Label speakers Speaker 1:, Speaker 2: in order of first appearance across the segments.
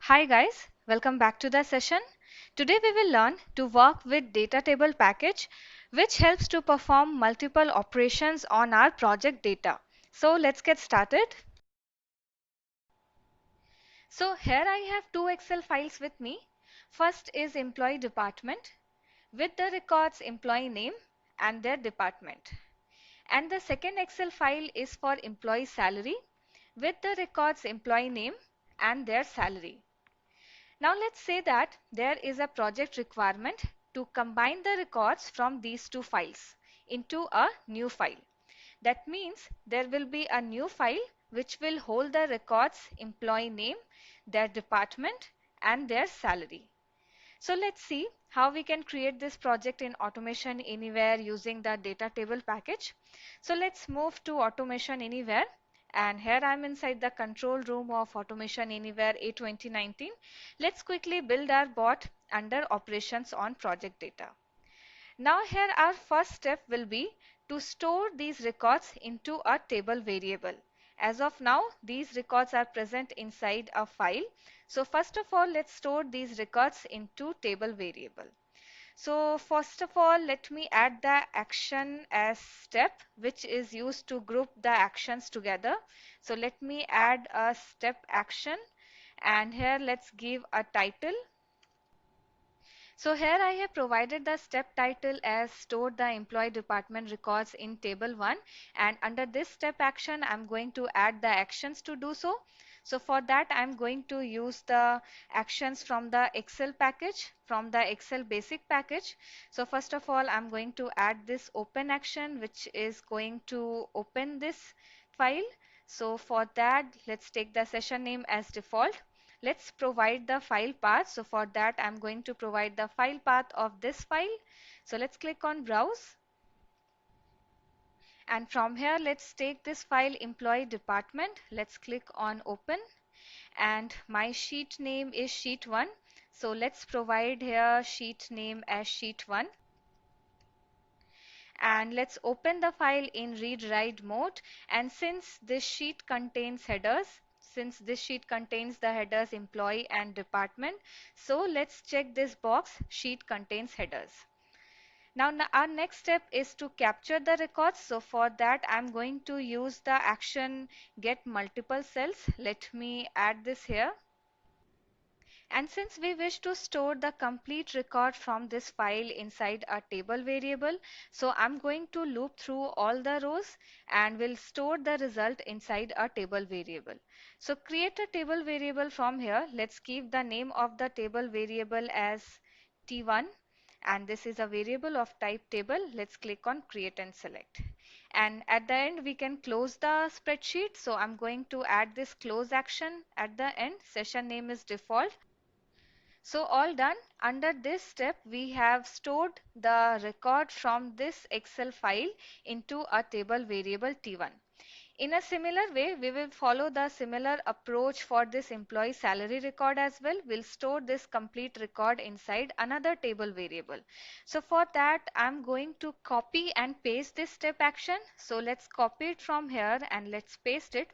Speaker 1: Hi guys, welcome back to the session. Today we will learn to work with data table package which helps to perform multiple operations on our project data. So let's get started. So here I have two Excel files with me. First is employee department with the records employee name and their department. And the second Excel file is for employee salary with the records employee name and their salary. Now let's say that there is a project requirement to combine the records from these two files into a new file. That means there will be a new file which will hold the records employee name, their department and their salary. So let's see how we can create this project in Automation Anywhere using the data table package. So let's move to Automation Anywhere, and here I'm inside the control room of Automation Anywhere A2019. Let's quickly build our bot under operations on project data. Now here our first step will be to store these records into a table variable. As of now, these records are present inside a file. So first of all, let's store these records into table variable. So first of all, let me add the action as step, which is used to group the actions together. So let me add a step action, and here let's give a title. So here I have provided the step title as stored the employee department records in table 1, and under this step action I'm going to add the actions to do so. So for that I'm going to use the actions from the Excel package, from the Excel basic package. So first of all I'm going to add this open action which is going to open this file. So for that let's take the session name as default. Let's provide the file path. So for that I'm going to provide the file path of this file. So let's click on browse, and from here let's take this file employee department. Let's click on open, and my sheet name is sheet 1. So let's provide here sheet name as sheet 1, and let's open the file in read write mode. And since this sheet contains headers, since this sheet contains the headers employee and department, so let's check this box sheet contains headers. Now our next step is to capture the records. So for that I'm going to use the action get multiple cells. Let me add this here. And since we wish to store the complete record from this file inside a table variable, so I'm going to loop through all the rows and will store the result inside a table variable. So create a table variable from here. Let's give the name of the table variable as T1, and this is a variable of type table. Let's click on create and select. And at the end we can close the spreadsheet. So I'm going to add this close action at the end. Session name is default. So all done. Under this step we have stored the record from this Excel file into a table variable T1. In a similar way, we will follow the similar approach for this employee salary record as well. We'll store this complete record inside another table variable. So for that, I'm going to copy and paste this step action. So let's copy it from here and let's paste it.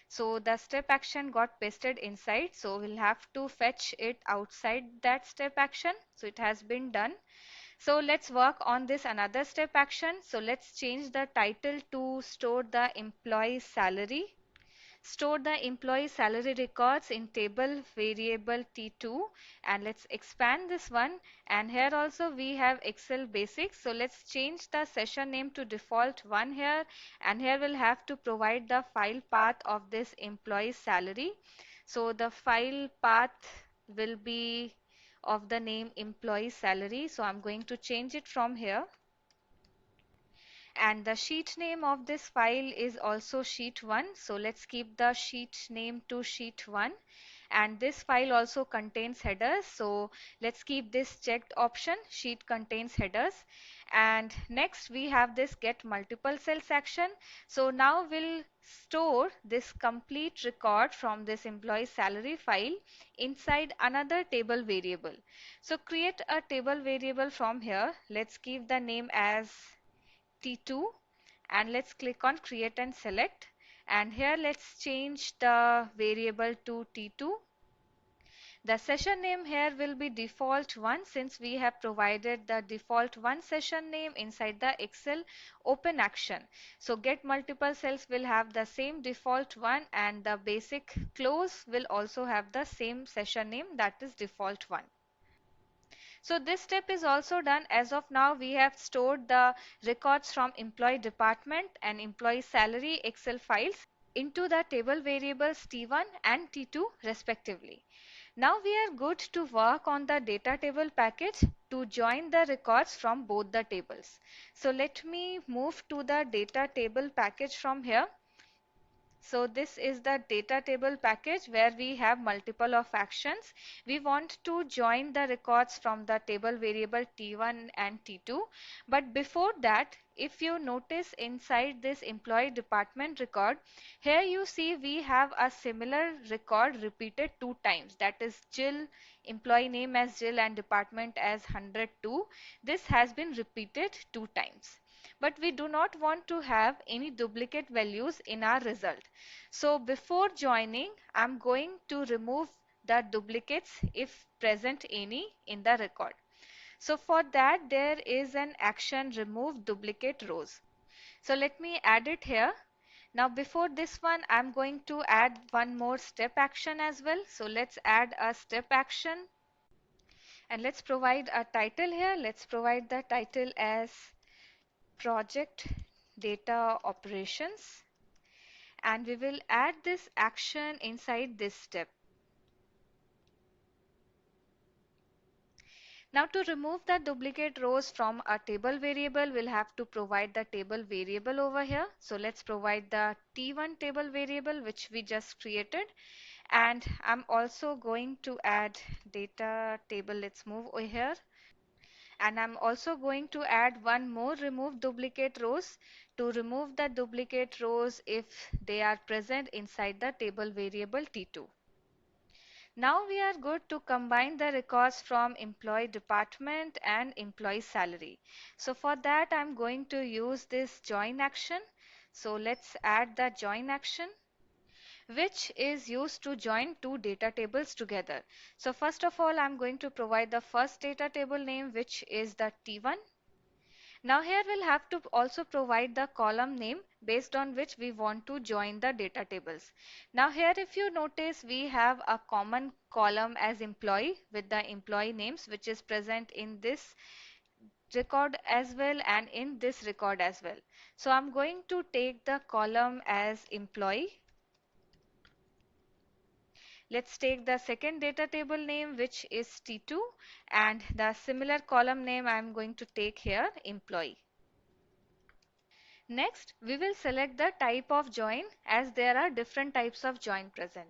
Speaker 1: So the step action got pasted inside. So we'll have to fetch it outside that step action. So it has been done. So let's work on this another step action. So let's change the title to store the employee salary. Store the employee salary records in table variable T2, and let's expand this one. And here also we have Excel basics. So let's change the session name to default 1 here, and here we'll have to provide the file path of this employee salary. So the file path will be of the name employee salary. So I'm going to change it from here, and the sheet name of this file is also sheet 1. So let's keep the sheet name to sheet 1, and this file also contains headers. So let's keep this checked option, sheet contains headers. And next we have this get multiple cells action. So now we'll store this complete record from this employee salary file inside another table variable. So create a table variable from here. Let's give the name as T2, and let's click on create and select, and here let's change the variable to T2. The session name here will be default one since we have provided the default one session name inside the Excel open action. So get multiple cells will have the same default one and the basic close will also have the same session name, that is default one. So this step is also done. As of now, we have stored the records from employee department and employee salary Excel files into the table variables T1 and T2 respectively. Now we are good to work on the data table package to join the records from both the tables. So let me move to the data table package from here. So this is the data table package where we have multiple of actions. We want to join the records from the table variable T1 and T2. But before that, if you notice inside this employee department record, here you see we have a similar record repeated two times. That is Jill, employee name as Jill and department as 102. This has been repeated two times, but we do not want to have any duplicate values in our result. So before joining, I'm going to remove the duplicates if present any in the record. So for that there is an action remove duplicate rows. So let me add it here. Now before this one, I'm going to add one more step action as well. So let's add a step action and let's provide a title here. Let's provide the title as project data operations, and we will add this action inside this step. Now to remove the duplicate rows from a table variable, we'll have to provide the table variable over here. So let's provide the T1 table variable which we just created, and I'm also going to add data table. Let's move over here, and I'm also going to add one more remove duplicate rows to remove the duplicate rows if they are present inside the table variable T2. Now we are good to combine the records from employee department and employee salary. So for that I'm going to use this join action. So let's add the join action, which is used to join two data tables together. So first of all, I'm going to provide the first data table name, which is the T1. Now here we'll have to also provide the column name based on which we want to join the data tables. Now here if you notice, we have a common column as employee with the employee names which is present in this record as well and in this record as well. So I'm going to take the column as employee. Let's take the second data table name which is T2, and the similar column name I'm going to take here employee. Next, we will select the type of join as there are different types of join present.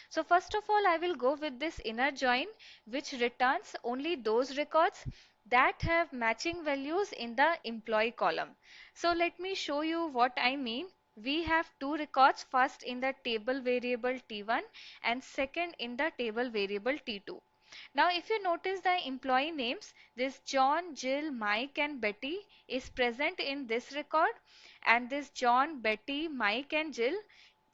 Speaker 1: So first of all, I will go with this inner join which returns only those records that have matching values in the employee column. So let me show you what I mean. We have two records, first in the table variable T1 and second in the table variable T2. Now if you notice the employee names, this John, Jill, Mike and Betty is present in this record, and this John, Betty, Mike and Jill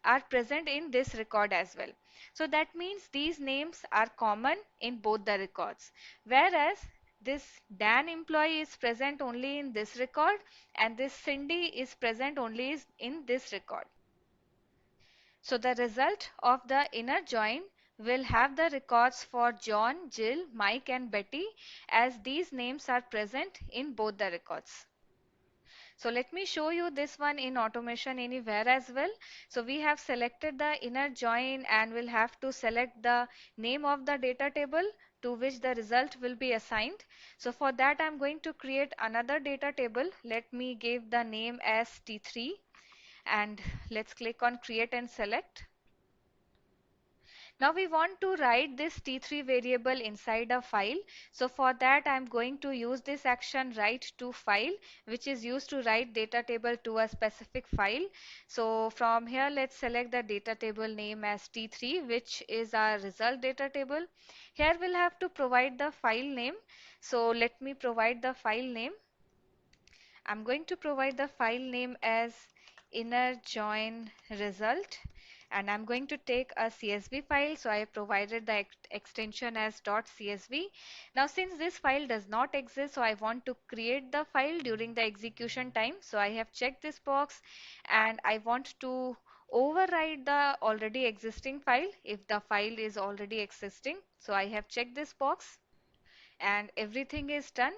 Speaker 1: are present in this record as well. So that means these names are common in both the records. Whereas this Dan employee is present only in this record and this Cindy is present only in this record. So the result of the inner join will have the records for John, Jill, Mike and Betty as these names are present in both the records. So let me show you this one in Automation Anywhere as well. So we have selected the inner join and we'll have to select the name of the data table to which the result will be assigned. So for that I'm going to create another data table. Let me give the name as T3 and let's click on create and select. Now we want to write this T3 variable inside a file. So for that I'm going to use this action write to file, which is used to write data table to a specific file. So from here let's select the data table name as T3, which is our result data table. Here we'll have to provide the file name. So let me provide the file name. I'm going to provide the file name as inner join result, and I'm going to take a CSV file. So I have provided the extension as .csv. Now since this file does not exist, so I want to create the file during the execution time. So I have checked this box and I want to override the already existing file if the file is already existing. So I have checked this box and everything is done.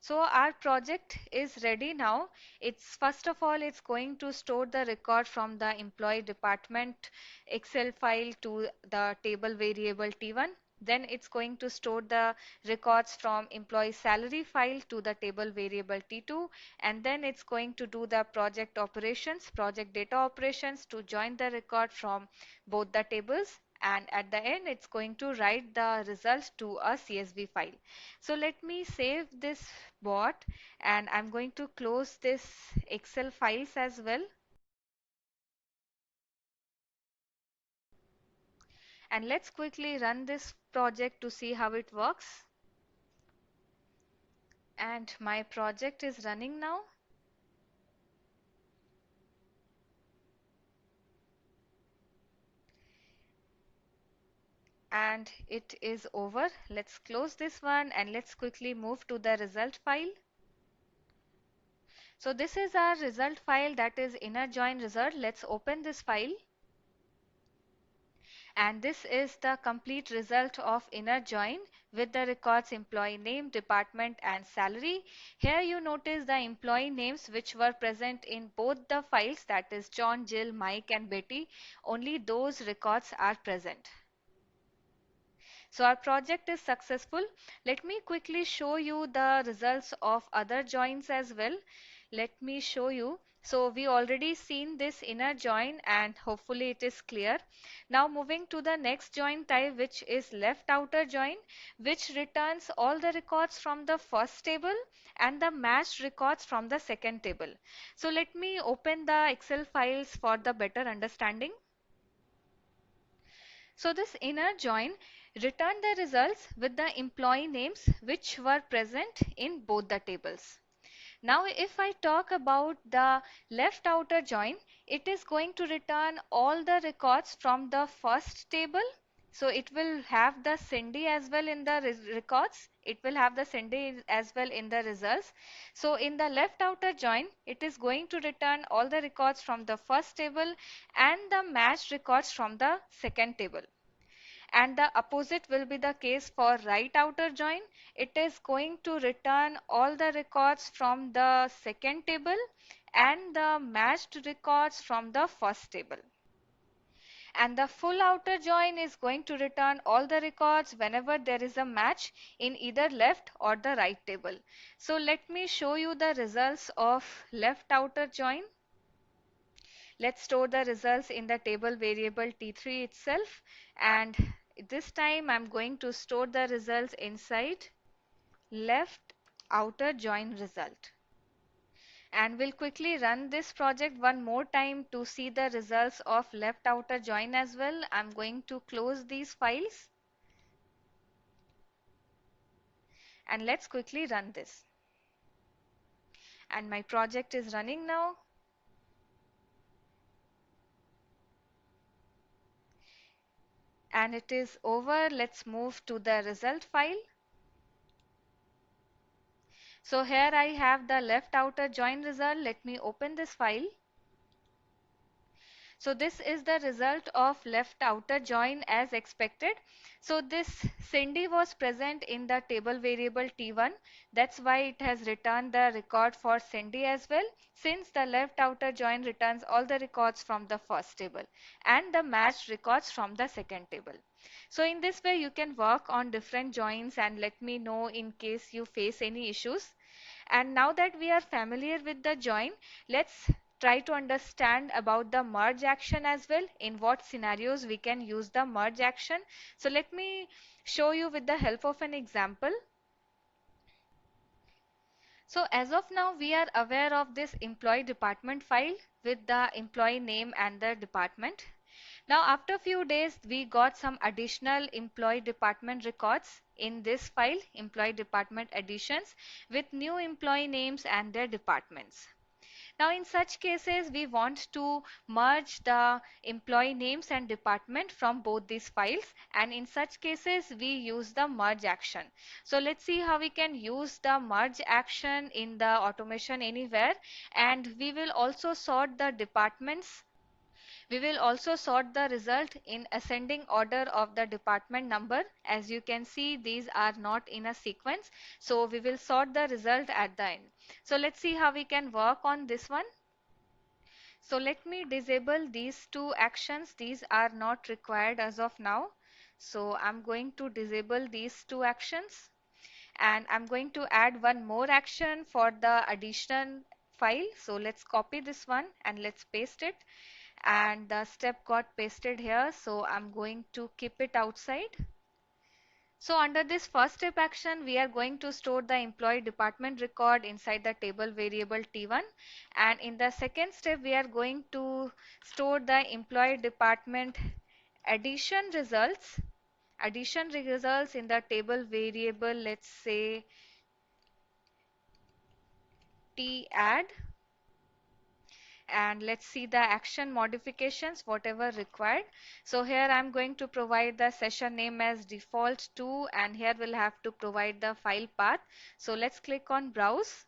Speaker 1: So our project is ready now. It's first of all, it's going to store the record from the employee department Excel file to the table variable T1. Then it's going to store the records from employee salary file to the table variable T2. And then it's going to do the project operations, project data operations to join the record from both the tables. And at the end, it's going to write the results to a CSV file. So let me save this bot and I'm going to close this Excel files as well. And let's quickly run this project to see how it works. And my project is running now. And it is over. Let's close this one and let's quickly move to the result file. So this is our result file, that is inner join result. Let's open this file. And this is the complete result of inner join with the records employee name, department and salary. Here you notice the employee names which were present in both the files, that is John, Jill, Mike and Betty. Only those records are present. So our project is successful. Let me quickly show you the results of other joins as well. Let me show you. So we already seen this inner join and hopefully it is clear. Now moving to the next join type, which is left outer join, which returns all the records from the first table and the matched records from the second table. So let me open the Excel files for the better understanding. So this inner join returned the results with the employee names which were present in both the tables. Now if I talk about the left outer join, it is going to return all the records from the first table. So it will have the Cindy as well in the records. It will have the Cindy as well in the results. So in the left outer join, it is going to return all the records from the first table and the matched records from the second table. And the opposite will be the case for right outer join. It is going to return all the records from the second table and the matched records from the first table. And the full outer join is going to return all the records whenever there is a match in either left or the right table. So let me show you the results of left outer join. Let's store the results in the table variable T3 itself, and this time I'm going to store the results inside left outer join result. And we'll quickly run this project one more time to see the results of left outer join as well. I'm going to close these files and let's quickly run this. And my project is running now. And it is over. Let's move to the result file. So here I have the left outer join result. Let me open this file. So this is the result of left outer join as expected. So this Cindy was present in the table variable T1. That's why it has returned the record for Cindy as well, since the left outer join returns all the records from the first table and the matched records from the second table. So in this way you can work on different joins and let me know in case you face any issues. And now that we are familiar with the join, let's try to understand about the merge action as well, in what scenarios we can use the merge action. So let me show you with the help of an example. So as of now, we are aware of this employee department file with the employee name and the department. Now after a few days, we got some additional employee department records in this file, employee department additions, with new employee names and their departments. Now, in such cases, we want to merge the employee names and department from both these files, and in such cases, we use the merge action. So let's see how we can use the merge action in the automation anywhere, and we will also sort the departments. We will also sort the result in ascending order of the department number. As you can see, these are not in a sequence. So we will sort the result at the end. So let's see how we can work on this one. So let me disable these two actions. These are not required as of now. So I'm going to disable these two actions, and I'm going to add one more action for the addition file. So let's copy this one and let's paste it, and the step got pasted here, so I'm going to keep it outside. So under this first step action, we are going to store the employee department record inside the table variable T1, and in the second step we are going to store the employee department addition results in the table variable, let's say T add, and let's see the action modifications whatever required. So here I'm going to provide the session name as default to, and here we'll have to provide the file path. So let's click on browse,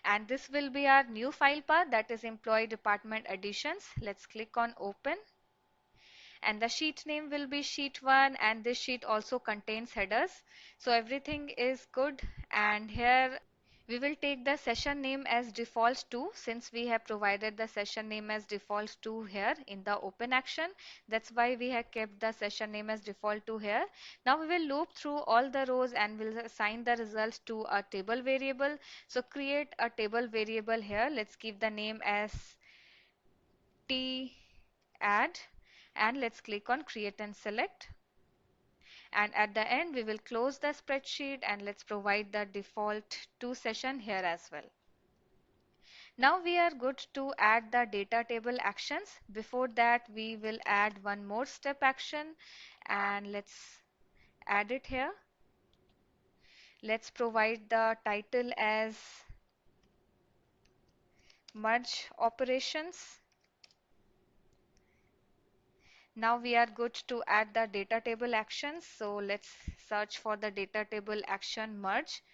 Speaker 1: and this will be our new file path, that is employee department additions. Let's click on open, and the sheet name will be sheet 1, and this sheet also contains headers, so everything is good. And here we will take the session name as default to, since we have provided the session name as default to here in the open action. That's why we have kept the session name as default to here. Now we will loop through all the rows and will assign the results to a table variable. So create a table variable here. Let's give the name as T add, and let's click on create and select, and at the end we will close the spreadsheet, and let's provide the default to session here as well. Now we are good to add the data table actions. Before that we will add one more step action, and let's add it here. Let's provide the title as merge operations. Now we are good to add the data table actions. So let's search for the data table action merge.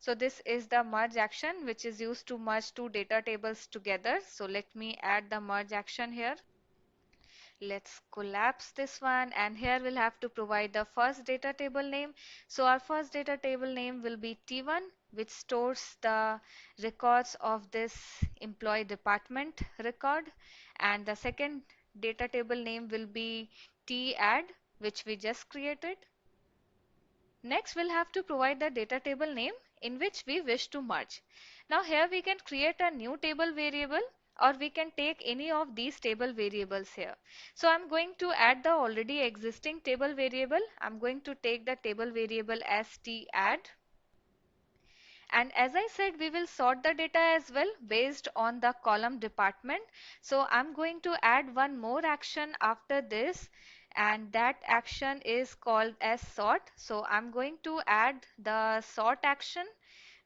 Speaker 1: So this is the merge action which is used to merge two data tables together. So let me add the merge action here. Let's collapse this one, and here we'll have to provide the first data table name. So our first data table name will be T1, which stores the records of this employee department record, and the second data table name will be T-add, which we just created. Next, we'll have to provide the data table name in which we wish to merge. Now here we can create a new table variable, or we can take any of these table variables here. So I'm going to add the already existing table variable. I'm going to take the table variable as tadd. And as I said, we will sort the data as well based on the column department. So I'm going to add one more action after this, and that action is called as sort. So I'm going to add the sort action,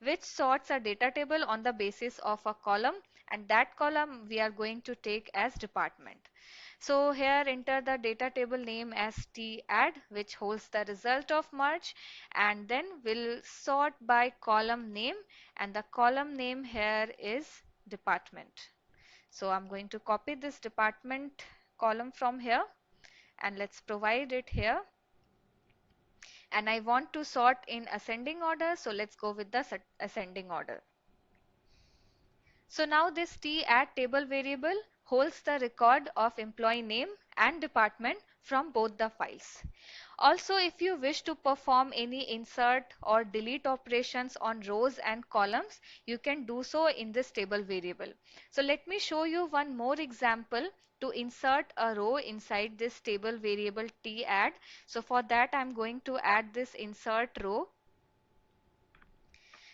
Speaker 1: which sorts a data table on the basis of a column, and that column we are going to take as department. So here enter the data table name as tadd, which holds the result of merge, and then we'll sort by column name, and the column name here is department. So I'm going to copy this department column from here, and let's provide it here. And I want to sort in ascending order, so let's go with the ascending order. So now this tadd table variable holds the record of employee name and department from both the files. Also, if you wish to perform any insert or delete operations on rows and columns, you can do so in this table variable. So let me show you one more example to insert a row inside this table variable tadd. So for that I'm going to add this insert row.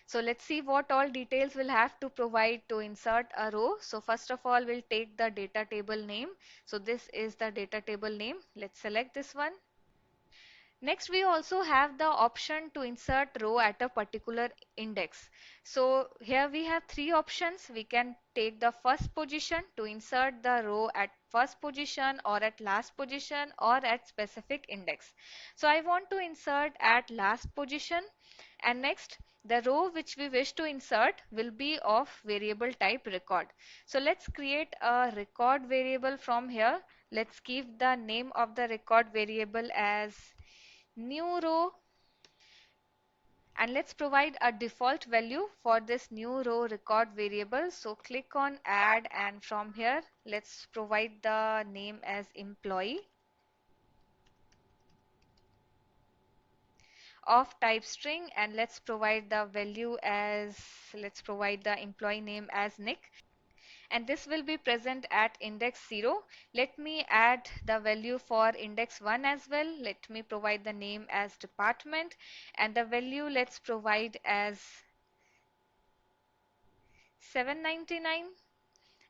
Speaker 1: So let's see what all details we'll have to provide to insert a row. So first of all, we'll take the data table name. So this is the data table name. Let's select this one. Next, we also have the option to insert row at a particular index. So here we have three options. We can take the first position to insert the row at first position or at last position or at specific index. So I want to insert at last position, and next the row which we wish to insert will be of variable type record. So let's create a record variable from here. Let's give the name of the record variable as new row, and let's provide a default value for this new row record variable. So click on add, and from here let's provide the name as employee of type string, and let's provide the value as, let's provide the employee name as Nick, and this will be present at index 0. Let me add the value for index 1 as well. Let me provide the name as department, and the value let's provide as 799,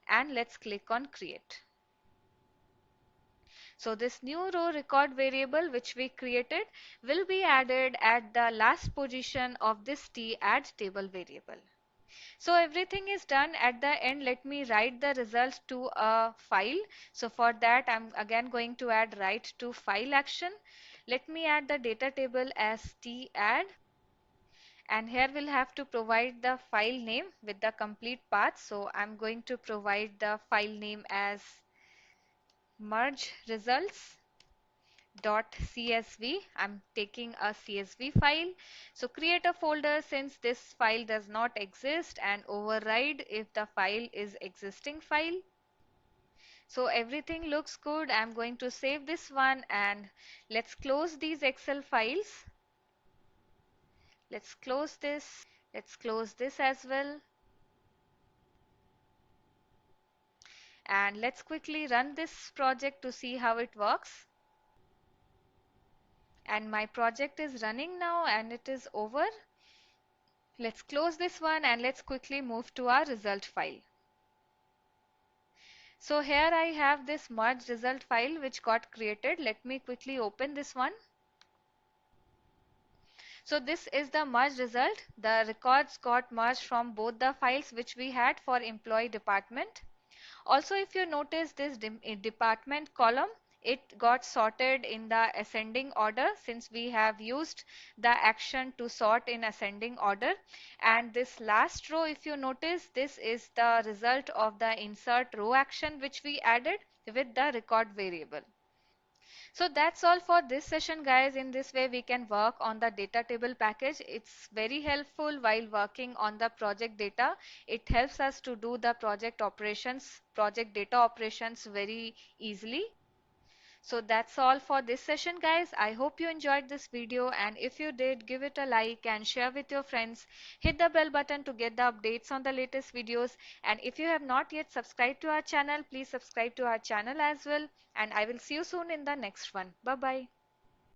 Speaker 1: and let's click on create. So this new row record variable which we created will be added at the last position of this t add table variable. So everything is done. At the end, let me write the results to a file. So for that, I'm again going to add write to file action. Let me add the data table as tadd, and here we'll have to provide the file name with the complete path. So I'm going to provide the file name as merge results .csv. I'm taking a CSV file. So create a folder since this file does not exist, and override if the file is existing file. So everything looks good. I'm going to save this one, and let's close these Excel files. Let's close this. Let's close this as well. And let's quickly run this project to see how it works. And my project is running now and it is over. Let's close this one and let's quickly move to our result file. So here I have this merge result file which got created. Let me quickly open this one. So this is the merge result. The records got merged from both the files which we had for employee department. Also, if you notice this department column, it got sorted in the ascending order since we have used the action to sort in ascending order. And this last row, if you notice, this is the result of the insert row action which we added with the record variable. So that's all for this session, guys. In this way we can work on the data table package. It's very helpful while working on the project data. It helps us to do the project operations, project data operations very easily. So that's all for this session, guys. I hope you enjoyed this video, and if you did, give it a like and share with your friends. Hit the bell button to get the updates on the latest videos, and if you have not yet subscribed to our channel, please subscribe to our channel as well, and I will see you soon in the next one. Bye bye.